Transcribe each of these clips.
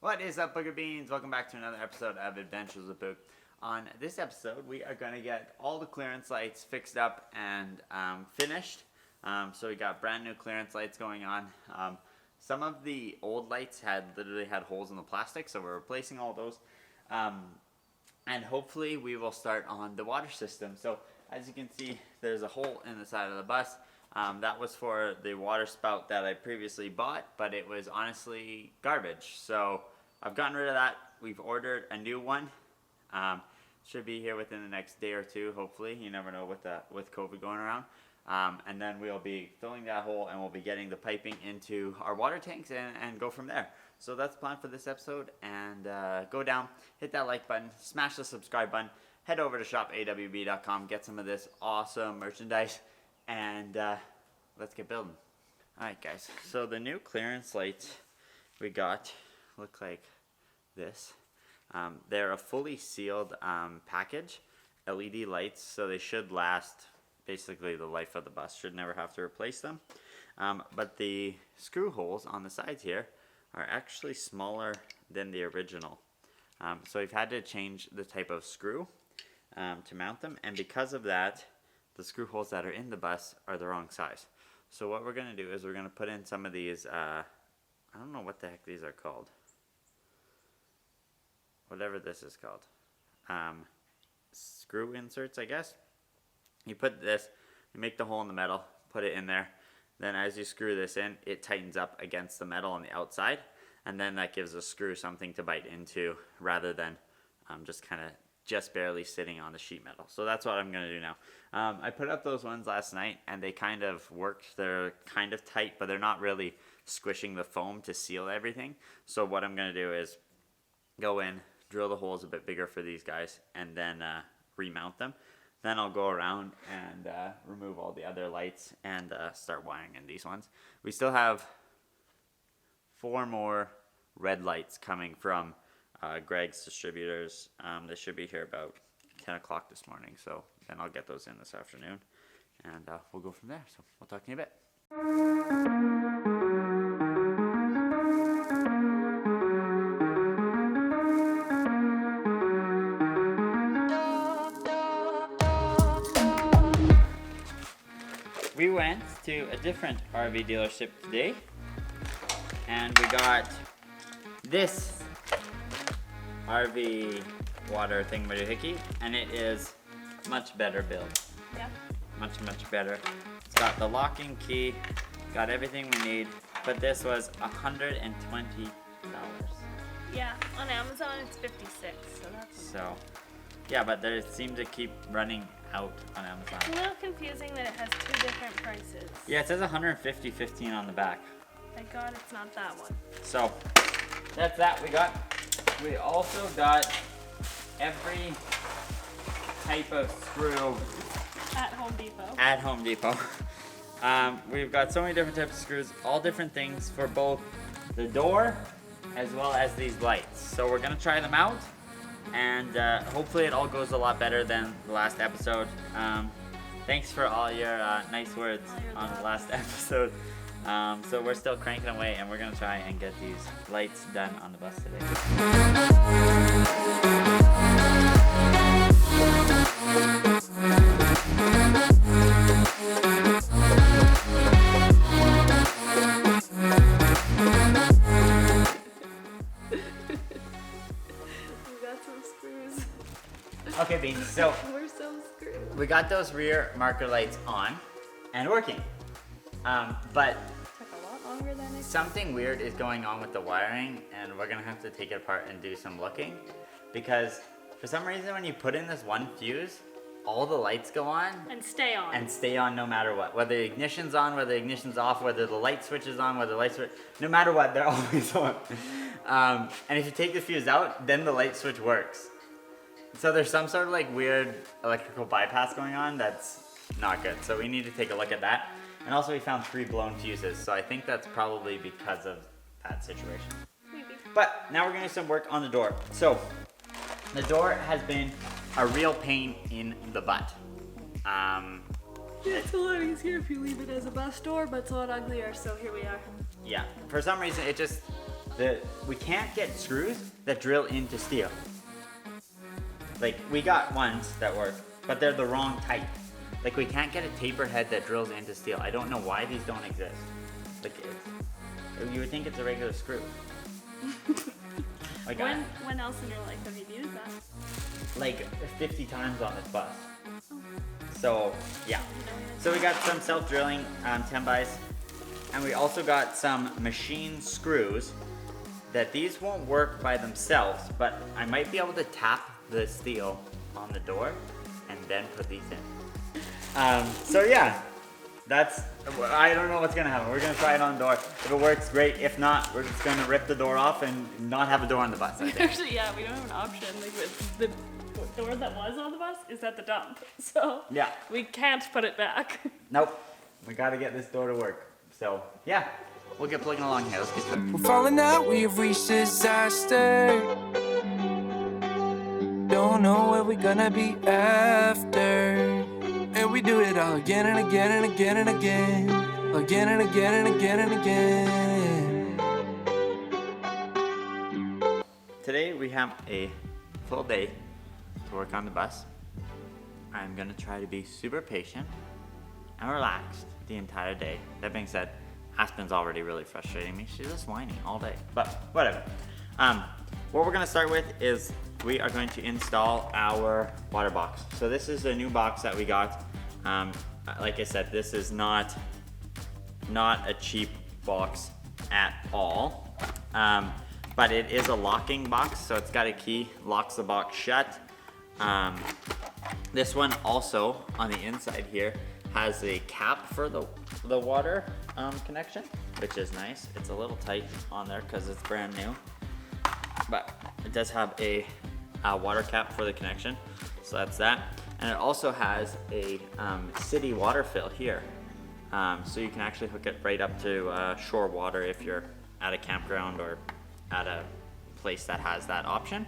What is up, Booger Beans? Welcome back to another episode of Adventures with Boog. On this episode, we are going to get all the clearance lights fixed up and finished. So we got brand new clearance lights going on. Some of the old lights literally had holes in the plastic, so we're replacing all those. And hopefully we will start on the water system. So as you can see, there's a hole in the side of the bus. That was for the water spout that I previously bought, but it was honestly garbage. So I've gotten rid of that. We've ordered a new one. Should be here within the next day or two, hopefully. You never know with COVID going around. And then we'll be filling that hole and we'll be getting the piping into our water tanks and go from there. So that's the plan for this episode. And go down, hit that like button, smash the subscribe button, head over to shopawb.com, get some of this awesome merchandise, and let's get building. Alright guys, so the new clearance lights we got look like this. They're a fully sealed package, LED lights, so they should last basically the life of the bus. Should never have to replace them. But the screw holes on the sides here are actually smaller than the original. So we've had to change the type of screw to mount them, and because of that, the screw holes that are in the bus are the wrong size. So what we're going to do is we're going to put in some of these, I don't know what the heck these are called. Whatever this is called. Screw inserts, I guess. You put this, you make the hole in the metal, put it in there. Then as you screw this in, it tightens up against the metal on the outside. And then that gives the screw something to bite into rather than just barely sitting on the sheet metal. So that's what I'm going to do now. I put up those ones last night and they kind of worked. They're kind of tight, but they're not really squishing the foam to seal everything. So what I'm going to do is go in, drill the holes a bit bigger for these guys, and then remount them. Then I'll go around and remove all the other lights and start wiring in these ones. We still have 4 more red lights coming from Greg's distributors. They should be here about 10 o'clock this morning, so then I'll get those in this afternoon, and we'll go from there. So we'll talk to you in a bit. We went to a different RV dealership today, and we got this RV water thingamajiggy, and it is much better build. Yeah. Much better. It's got the locking key, got everything we need, but this was $120. Yeah, on Amazon it's 56, so that's... So, yeah, but they seem to keep running out on Amazon. It's a little confusing that it has 2 different prices. Yeah, it says $150.15 on the back. Thank God it's not that one. So, that's that we got. We also got every type of screw At Home Depot. at Home Depot. We've got so many different types of screws, all different things for both the door as well as these lights. So we're gonna try them out, and hopefully it all goes a lot better than the last episode. Thanks for all your nice words on the last episode. So we're still cranking away, and we're gonna try and get these lights done on the bus today. We got some screws. Okay, Beans, so We're so screwed. we got those rear marker lights on and working. But Took a lot longer than expected. something weird is going on with the wiring, and we're gonna have to take it apart and do some looking, because for some reason when you put in this one fuse, all the lights go on And stay on. and stay on no matter what. Whether the ignition's on, whether the ignition's off, whether the light switch is on, whether the light switch, no matter what, they're always on. And if you take the fuse out, then the light switch works. So there's some sort of like weird electrical bypass going on that's not good. So we need to take a look at that. And also we found 3 blown fuses, so I think that's probably because of that situation. Maybe. But now we're gonna do some work on the door. So the door has been a real pain in the butt. It's a lot easier if you leave it as a bus door, but it's a lot uglier, so here we are. Yeah, for some reason it just, we can't get screws that drill into steel. Like, we got ones that work, but they're the wrong type. Like, we can't get a tapered head that drills into steel. I don't know why these don't exist. Like, you would think it's a regular screw. Like, when else in your life have you used that? Like 50 times on this bus. So, yeah. So we got some self-drilling 10-bys. And we also got some machine screws that these won't work by themselves, but I might be able to tap the steel on the door and then put these in. So yeah, I don't know what's gonna happen. We're gonna try it on the door. If it works, great. If not, we're just gonna rip the door off and not have a door on the bus, I think. Actually, yeah, we don't have an option. Like, the door that was on the bus is at the dump, so Yeah. we can't put it back. Nope. We gotta get this door to work. So yeah, we'll get plugging along here. Let's get to it. We're falling out, we have reached disaster. Don't know where we're gonna be after. And we do it all again and again and again and again. Again and again and again and again. Today we have a full day to work on the bus. I'm gonna try to be super patient and relaxed the entire day. That being said, Aspen's already really frustrating me. She's just whining all day, but whatever. What we're gonna start with is we are going to install our water box. So this is a new box that we got. Like I said, this is not a cheap box at all. But it is a locking box, so it's got a key, locks the box shut. This one also, on the inside here, has a cap for the water connection, which is nice. It's a little tight on there because it's brand new, but it does have a water cap for the connection, so that's that. And it also has a city water fill here, so you can actually hook it right up to shore water if you're at a campground or at a place that has that option.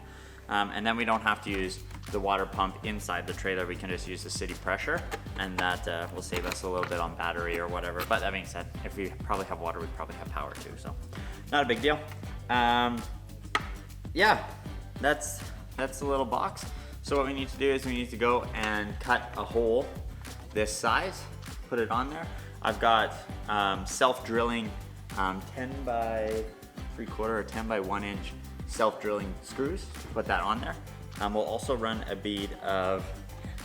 And then we don't have to use the water pump inside the trailer. We can just use the city pressure, and that will save us a little bit on battery or whatever. But that being said, if we probably have water, we probably have power too, so not a big deal. Yeah, that's the little box. So what we need to do is we need to go and cut a hole this size, put it on there. I've got self-drilling 10 by 3/4 or 10 by 1 inch self-drilling screws to put that on there. We'll also run a bead of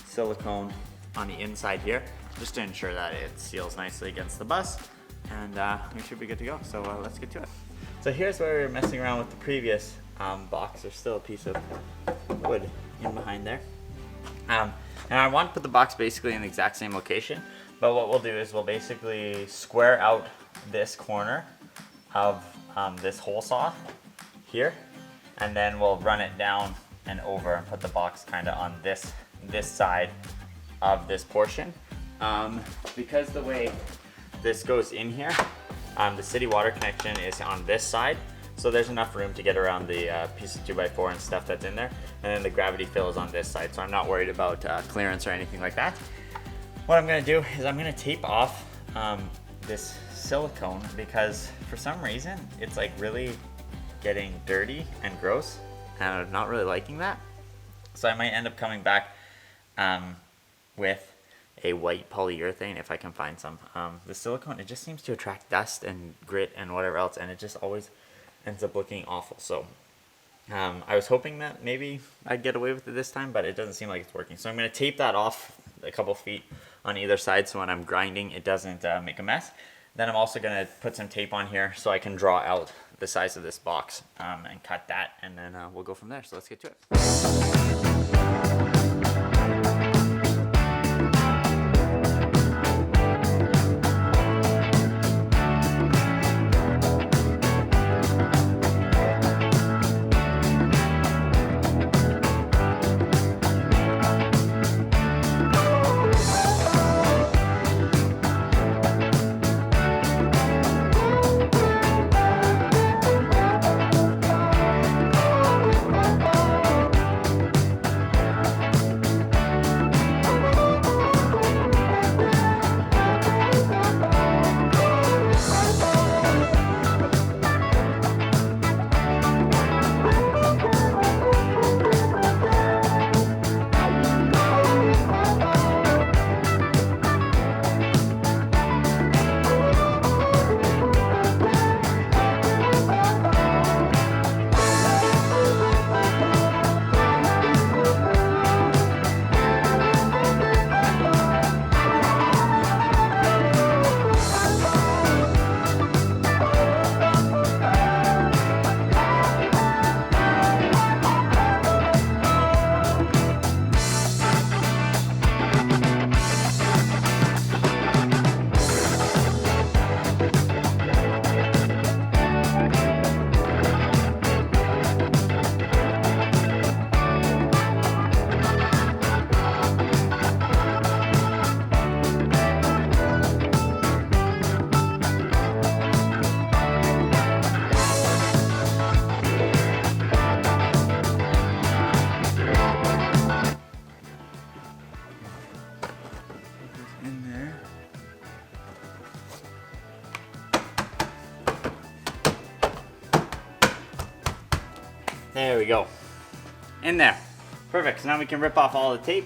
silicone on the inside here just to ensure that it seals nicely against the bus, and we should be good to go. So let's get to it. So here's where we were messing around with the previous box. There's still a piece of wood in behind there. And I want to put the box basically in the exact same location, but what we'll do is we'll basically square out this corner of this hole saw here, and then we'll run it down and over and put the box kind of on this side of this portion. Because the way this goes in here, the city water connection is on this side, so there's enough room to get around the piece of 2x4 and stuff that's in there, and then the gravity fill is on this side, so I'm not worried about clearance or anything like that. What I'm going to do is I'm going to tape off this silicone, because for some reason it's like really getting dirty and gross, and I'm not really liking that. So I might end up coming back with a white polyurethane if I can find some. The silicone, it just seems to attract dust and grit and whatever else, and it just always ends up looking awful. So I was hoping that maybe I'd get away with it this time, but it doesn't seem like it's working. So I'm going to tape that off a couple feet on either side, so when I'm grinding it doesn't make a mess. Then I'm also going to put some tape on here so I can draw out the size of this box and cut that, and then we'll go from there. So let's get to it. There we go. In there. Perfect. So now we can rip off all the tape,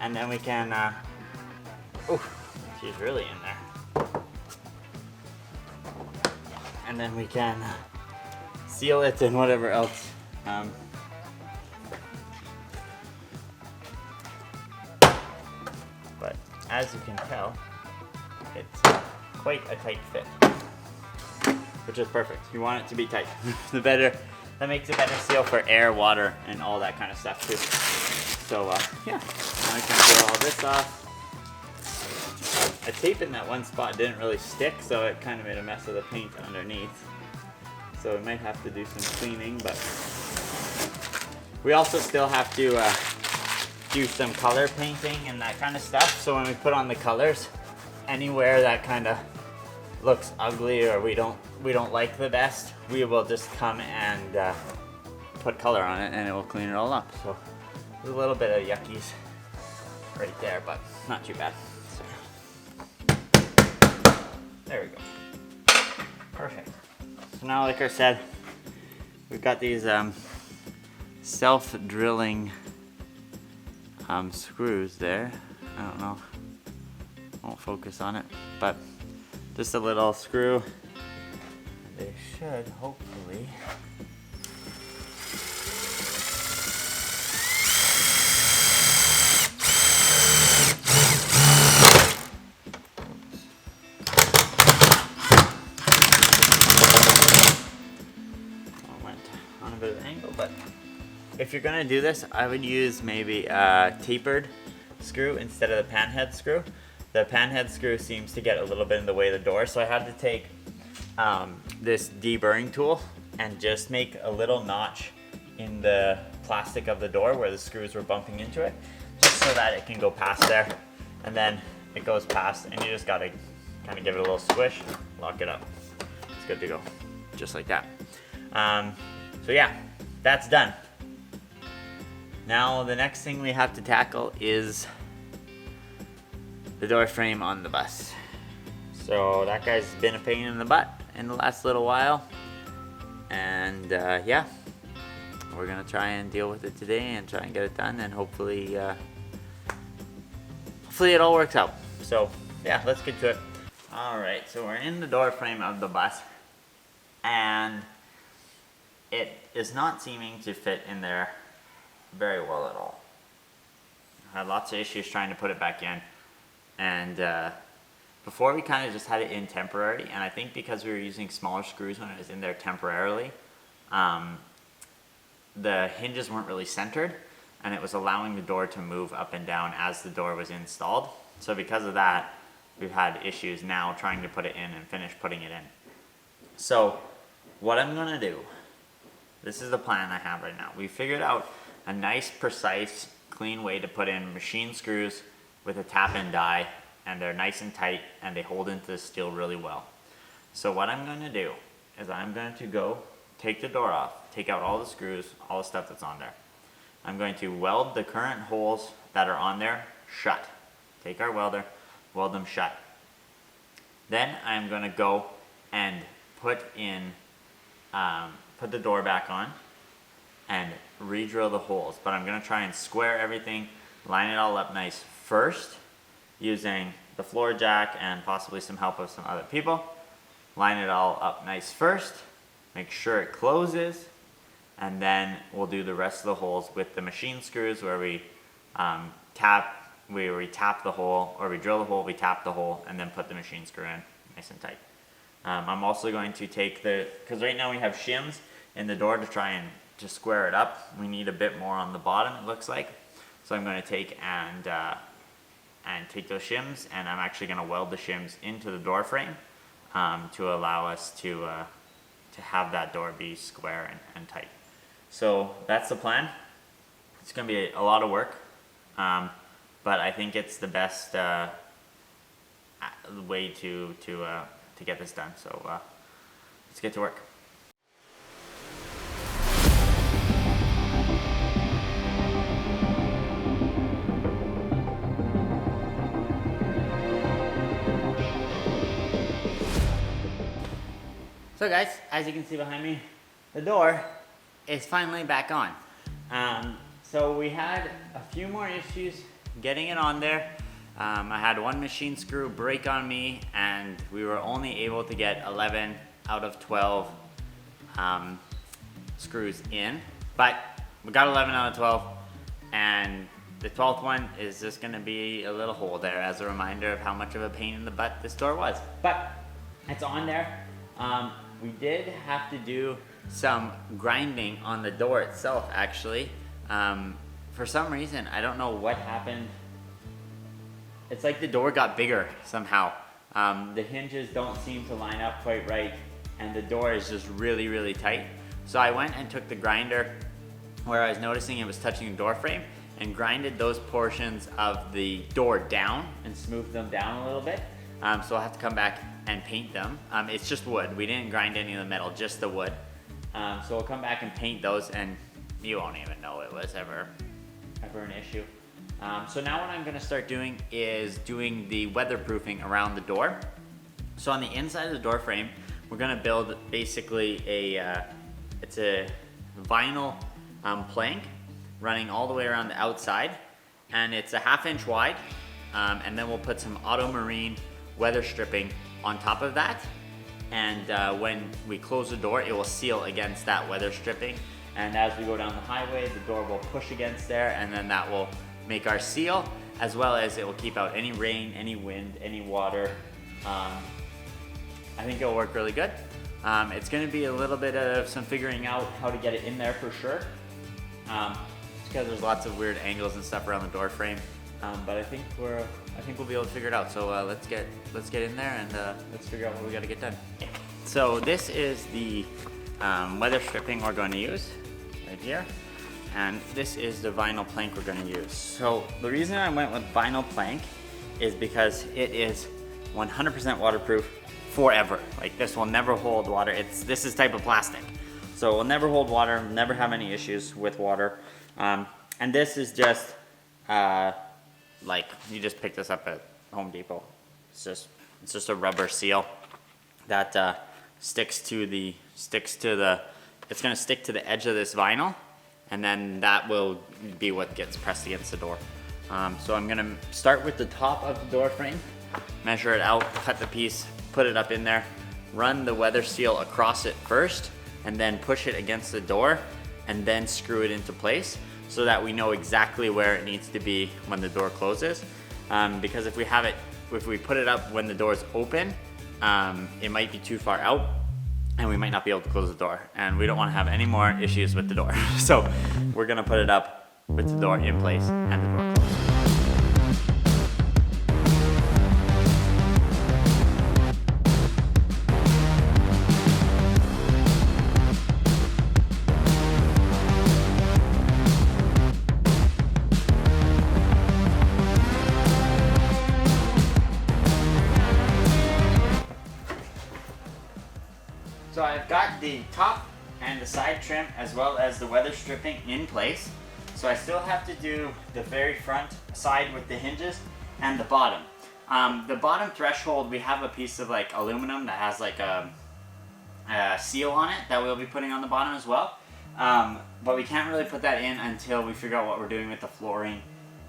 and then we can, oh, she's really in there. And then we can seal it and whatever else. But as you can tell, it's quite a tight fit, which is perfect. You want it to be tight. The better, that makes a better seal for air, water, and all that kind of stuff too. So yeah, now I can peel all this off. I taped in that one spot, didn't really stick, so it kind of made a mess of the paint underneath. So we might have to do some cleaning, but we also still have to do some color painting and that kind of stuff. So when we put on the colors, anywhere that kind of looks ugly or we don't like the best, we will just come and put color on it, and it will clean it all up. So there's a little bit of yuckies right there, but not too bad. So, there we go. Perfect. So now, like I said, we've got these self-drilling screws there. I don't know, won't focus on it, but just a little screw. They should hopefully went on a bit of an angle, but if you're gonna do this, I would use maybe a tapered screw instead of the panhead screw. The panhead screw seems to get a little bit in the way of the door, so I had to take this deburring tool and just make a little notch in the plastic of the door where the screws were bumping into it, just so that it can go past there, and then it goes past, and you just gotta kind of give it a little squish, lock it up. It's good to go, just like that. So yeah, that's done. Now the next thing we have to tackle is the door frame on the bus. So that guy's been a pain in the butt in the last little while, and yeah, we're gonna try and deal with it today and try and get it done, and hopefully it all works out. So yeah, let's get to it. All right, so we're in the door frame of the bus, and it is not seeming to fit in there very well at all. I had lots of issues trying to put it back in, and before we kind of just had it in temporary, and I think because we were using smaller screws when it was in there temporarily, the hinges weren't really centered, and it was allowing the door to move up and down as the door was installed. So because of that, we've had issues now trying to put it in and finish putting it in. So what I'm gonna do, this is the plan I have right now. We figured out a nice, precise, clean way to put in machine screws with a tap-in die, and they're nice and tight, and they hold into the steel really well. So what I'm going to do is I'm going to go take the door off, take out all the screws, all the stuff that's on there. I'm going to weld the current holes that are on there shut. Take our welder, weld them shut. Then I'm going to go and put the door back on and re-drill the holes. But I'm going to try and square everything, line it all up nice first, using the floor jack and possibly some help of some other people. Line it all up nice first, make sure it closes, and then we'll do the rest of the holes with the machine screws where we tap the hole, or we drill the hole, we tap the hole, and then put the machine screw in nice and tight. I'm also going to take because right now we have shims in the door to try and just square it up. We need a bit more on the bottom, it looks like. So I'm going to take and take those shims, and I'm actually going to weld the shims into the door frame to allow us to have that door be square and tight. So that's the plan. It's going to be a lot of work, but I think it's the best way to get this done. So let's get to work. So guys, as you can see behind me, the door is finally back on. So we had a few more issues getting it on there. I had one machine screw break on me, and we were only able to get 11 out of 12 screws in, but we got 11 out of 12, and the 12th one is just going to be a little hole there as a reminder of how much of a pain in the butt this door was. But it's on there. We did have to do some grinding on the door itself, actually. For some reason, I don't know what happened. It's like the door got bigger somehow. The hinges don't seem to line up quite right, and the door is just really, really tight. So I went and took the grinder where I was noticing it was touching the door frame and grinded those portions of the door down and smoothed them down a little bit. So I'll have to come back and paint them. It's just wood. We didn't grind any of the metal, just the wood. So we'll come back and paint those, and you won't even know it was ever an issue. So now what I'm gonna start doing is doing the weatherproofing around the door. So on the inside of the door frame, we're gonna build basically it's a vinyl plank running all the way around the outside, and it's a 1/2 inch wide, and then we'll put some auto marine weather stripping on top of that, and when we close the door, it will seal against that weather stripping, and as we go down the highway, the door will push against there, and then that will make our seal, as well as it will keep out any rain, any wind, any water. I think it'll work really good. It's going to be a little bit of some figuring out how to get it in there for sure, because there's lots of weird angles and stuff around the door frame. But I think we'll be able to figure it out. So let's get in there and let's figure out what we got to get done. So this is the weather stripping we're going to use right here, and this is the vinyl plank we're going to use. So the reason I went with vinyl plank is because it is 100% waterproof forever. Like, this will never hold water. This is type of plastic, so it will never hold water, never have any issues with water. And this is just like, you just pick this up at Home Depot. It's just a rubber seal that it's gonna stick to the edge of this vinyl, and then that will be what gets pressed against the door. So I'm gonna start with the top of the door frame, measure it out, cut the piece, put it up in there, run the weather seal across it first, and then push it against the door, and then screw it into place so that we know exactly where it needs to be when the door closes. Because if we put it up when the door is open, it might be too far out, and we might not be able to close the door, and we don't want to have any more issues with the door. So we're gonna put it up with the door in place and the door closed. So I've got the top and the side trim as well as the weather stripping in place. So I still have to do the very front side with the hinges and the bottom. The bottom threshold, we have a piece of like aluminum that has like a seal on it that we'll be putting on the bottom as well. But we can't really put that in until we figure out what we're doing with the flooring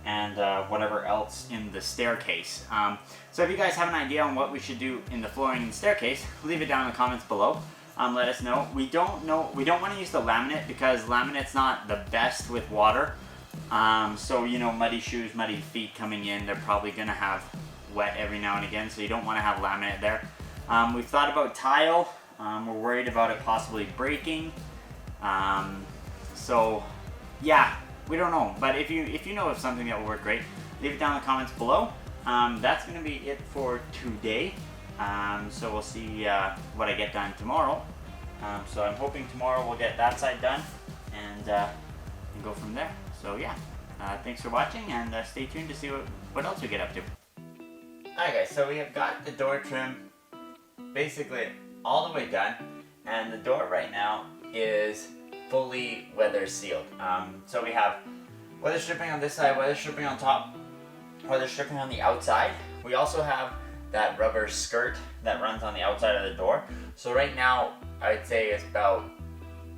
and whatever else in the staircase. So if you guys have an idea on what we should do in the flooring and staircase, leave it down in the comments below. Let us know. We don't want to use the laminate because laminate's not the best with water. So, you know, muddy shoes, muddy feet coming in, they're probably gonna have wet every now and again, so you don't want to have laminate there. We've thought about tile. We're worried about it possibly breaking. So yeah, we don't know. But if you know of something that will work great, leave it down in the comments below. That's gonna be it for today. So we'll see what I get done tomorrow. So I'm hoping tomorrow we'll get that side done and go from there. So yeah, thanks for watching, and stay tuned to see what else we get up to. Alright guys, so we have got the door trim basically all the way done, and the door right now is fully weather sealed. So we have weather stripping on this side, weather stripping on top, weather stripping on the outside. We also have that rubber skirt that runs on the outside of the door. So right now, I'd say it's about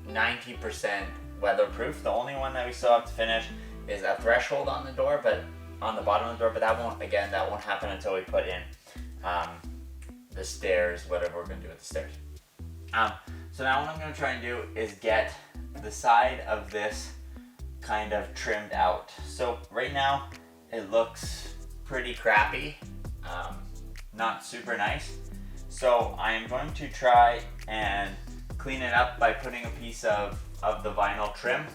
90% weatherproof. The only one that we still have to finish is a threshold on the door, but on the bottom of the door, but that won't happen until we put in the stairs, whatever we're gonna do with the stairs. So now what I'm gonna try and do is get the side of this kind of trimmed out. So right now it looks pretty crappy, not super nice. So I am going to try and clean it up by putting a piece of the vinyl trim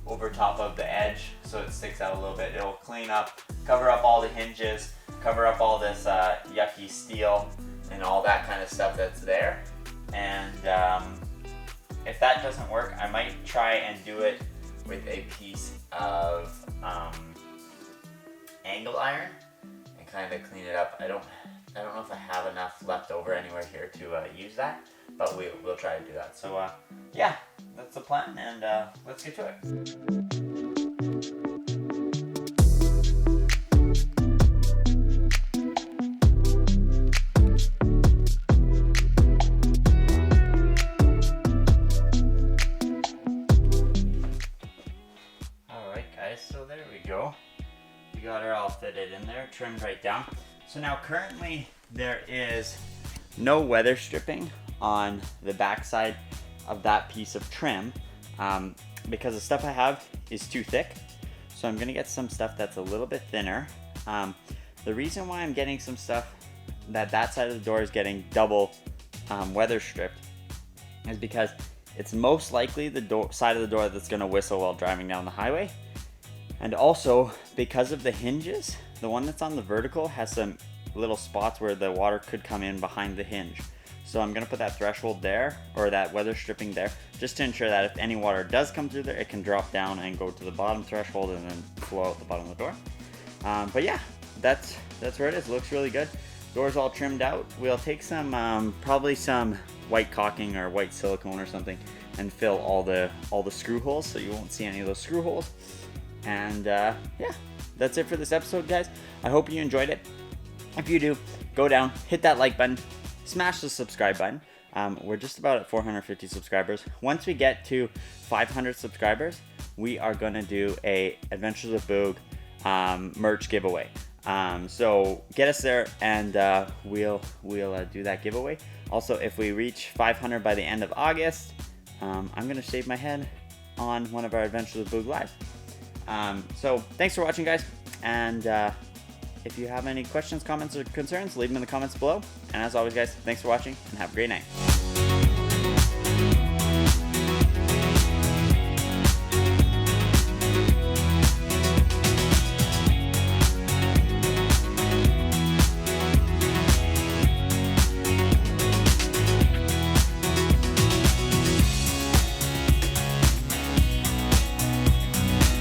over top of the edge so it sticks out a little bit. It'll clean up, cover up all the hinges, cover up all this yucky steel and all that kind of stuff that's there. And if that doesn't work, I might try and do it with a piece of angle iron and kind of clean it up. I don't know if I have enough left over anywhere here to use that, but we'll try to do that. So yeah, that's the plan, and let's get to it. So there we go. We got her all fitted in there, trimmed right down. So now currently there is no weather stripping on the back side of that piece of trim because the stuff I have is too thick. So I'm gonna get some stuff that's a little bit thinner. The reason why I'm getting some stuff that side of the door is getting double weather stripped is because it's most likely the side of the door that's gonna whistle while driving down the highway. And also, because of the hinges, the one that's on the vertical has some little spots where the water could come in behind the hinge. So I'm gonna put that threshold there, or that weather stripping there, just to ensure that if any water does come through there, it can drop down and go to the bottom threshold and then flow out the bottom of the door. But yeah, that's where it is. It looks really good. Door's all trimmed out. We'll take some, probably some white caulking or white silicone or something, and fill all the screw holes so you won't see any of those screw holes. And yeah, that's it for this episode, guys. I hope you enjoyed it. If you do, go down, hit that like button, smash the subscribe button. We're just about at 450 subscribers. Once we get to 500 subscribers, we are gonna do a Adventures with Boog merch giveaway. So get us there, and we'll do that giveaway. Also, if we reach 500 by the end of August, I'm gonna shave my head on one of our Adventures with Boog lives. So thanks for watching, guys, and if you have any questions, comments, or concerns, leave them in the comments below. And as always, guys, thanks for watching and have a great night.